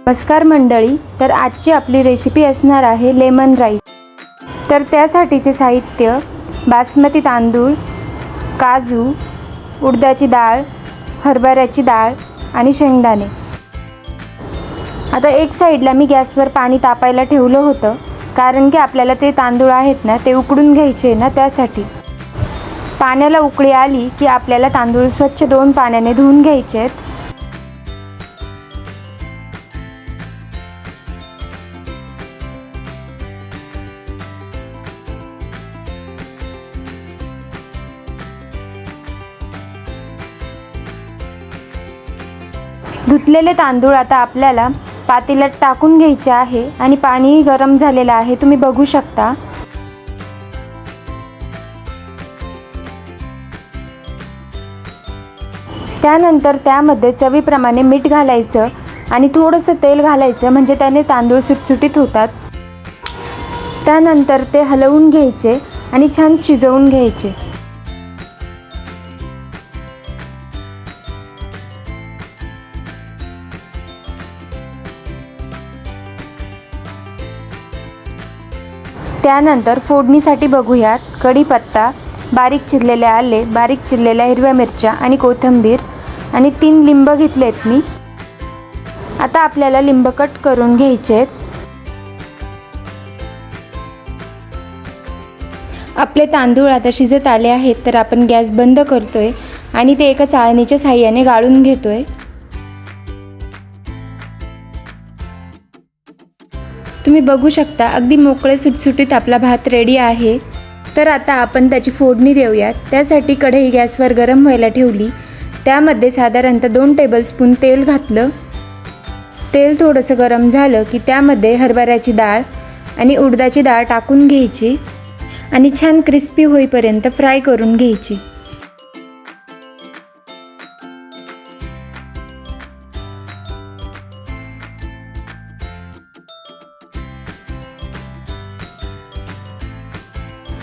नमस्कार मंडळी, तर आजची आपली रेसिपी असणार आहे लेमन राईस। तर त्यासाठीचे साहित्य: बासमती तांदूळ, काजू, उडदाची डाळ, हरभऱ्याची डाळ आणि शेंगदाणे। आता एक साईडला मी गॅसवर पाणी तापायला ठेवलं होतं, कारण की आपल्याला ते तांदूळ आहेत ना ते उकडून घ्यायचे ना, त्यासाठी। पाण्याला उकळी आली की आपल्याला तांदूळ स्वच्छ 2 पाण्याने धुवून घ्यायचे आहेत। धुतलेले तांदूळ आता आपल्याला पातेल्यात टाकून घ्यायचे आहे आणि पाणी गरम झालेलं आहे, तुम्ही बघू शकता। त्यानंतर त्यामध्ये चवीप्रमाणे मीठ घालायचं आणि थोडंसं तेल घालायचं, म्हणजे त्याने तांदूळ सुटसुटीत होतात। त्यानंतर ते हलवून घ्यायचे आणि छान शिजवून घ्यायचे। त्यानंतर फोडणीसाठी बघूयात, कढीपत्ता, बारीक चिरलेले आले, बारीक चिरलेल्या हिरव्या मिरच्या आणि कोथिंबीर आणि 3 लिंब घेतलेत मी। आता आपल्याला लिंब कट करून घ्यायचे आहेत। आपले तांदूळ आता शिजत आले आहेत, तर आपण गॅस बंद करतोय आणि ते एका चाळणीच्या साहाय्याने गाळून घेतोय। तुम्ही बघू शकता, अगदी मोकळे सुटसुटीत आपला भात रेडी आहे। तर आता आपण त्याची फोडणी देऊयात। त्यासाठी कढई गॅसवर गरम व्हायला ठेवली, त्यामध्ये साधारणतः 2 टेबलस्पून तेल घातलं। तेल थोडंसं गरम झालं की त्यामध्ये हरभऱ्याची डाळ आणि उडदाची डाळ टाकून घ्यायची आणि छान क्रिस्पी होईपर्यंत फ्राय करून घ्यायची।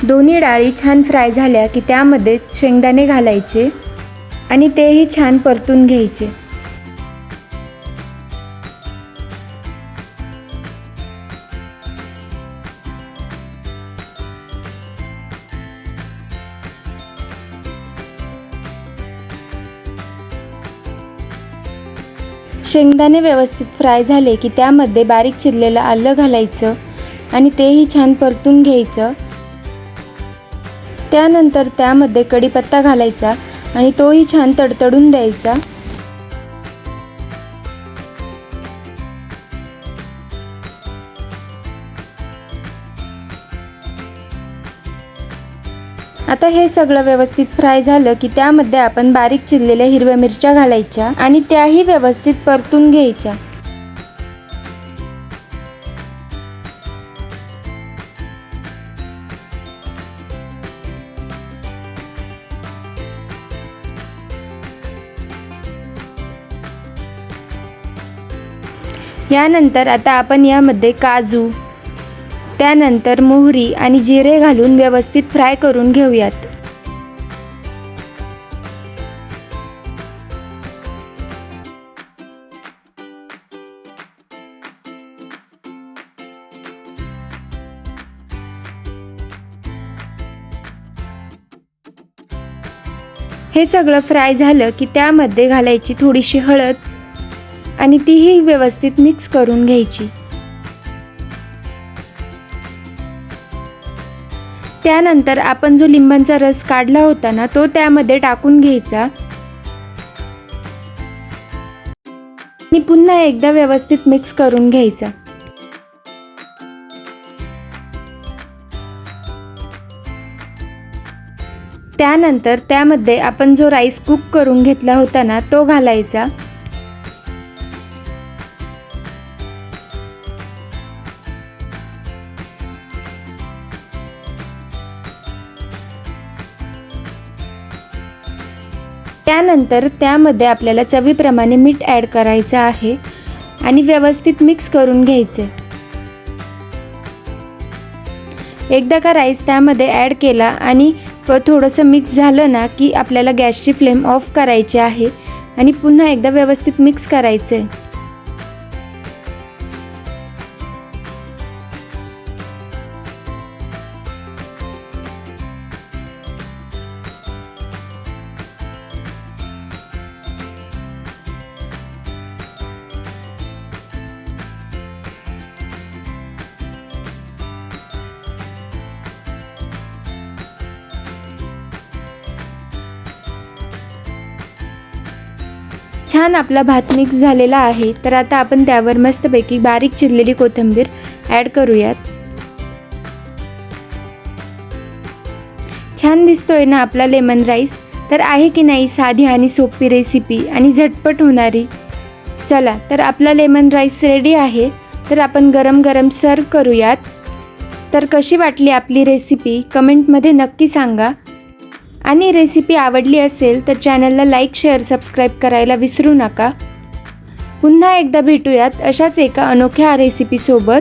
दोन्ही डाळी छान फ्राय झाल्या की त्यामध्ये शेंगदाणे घालायचे आणि तेही छान परतून घ्यायचे। शेंगदाणे व्यवस्थित फ्राय झाले की त्यामध्ये बारीक चिरलेलं आलं घालायचं आणि तेही छान परतून घ्यायचं। त्यानंतर त्यामध्ये कढीपत्ता घालायचा आणि तोही छान तडतडून द्यायचा। आता हे सगळं व्यवस्थित फ्राय झालं की त्यामध्ये आपण बारीक चिरलेल्या हिरव्या मिरच्या घालायच्या आणि त्याही व्यवस्थित परतून घ्यायच्या। यानंतर आता आपण यामध्ये काजू, त्यानंतर मोहरी आणि जिरे घालून व्यवस्थित फ्राय करून घेऊयात। हे सगळं फ्राय झालं की त्यामध्ये घालायची थोडीशी हळद आणि तीही व्यवस्थित मिक्स करून घ्यायची। त्यानंतर आपण जो लिंबाचा रस काढला होता ना, तो त्यामध्ये टाकून घ्यायचा आणि पुन्हा एकदा व्यवस्थित मिक्स करून घ्यायचा। त्यानंतर त्यामध्ये आपण जो राईस कुक करून घेतला होता ना, तो घालायचा। त्यानंतर त्यामध्ये आपल्याला चवीप्रमाणे मीठ ॲड करायचं आहे आणि व्यवस्थित मिक्स करून घ्यायचे। एकदा का राईस त्यामध्ये ॲड केला आणि थोडंसं मिक्स झालं ना की आपल्याला गॅसची फ्लेम ऑफ करायची आहे आणि पुन्हा एकदा व्यवस्थित मिक्स करायचं आहे। छान आपला भात मिक्स झालेला आहे. तर आता आपण त्यावर मस्तपैकी बारीक चिरलेली कोथिंबीर ॲड करूयात. छान दिसतोय ना आपला लेमन राईस. तर आहे की नाही साधी आणि सोपी रेसिपी आणि झटपट होणारी. चला तर आपला लेमन राईस रेडी आहे. तर आपण गरम गरम सर्व करूयात. तर कशी वाटली आपली रेसिपी कमेंटमध्ये नक्की सांगा. आणि रेसिपी आवडली असेल तर चॅनलला लाईक शेअर सबस्क्राईब करायला विसरू नका. पुन्हा एकदा भेटूयात अशाच एका अनोख्या रेसिपीसोबत.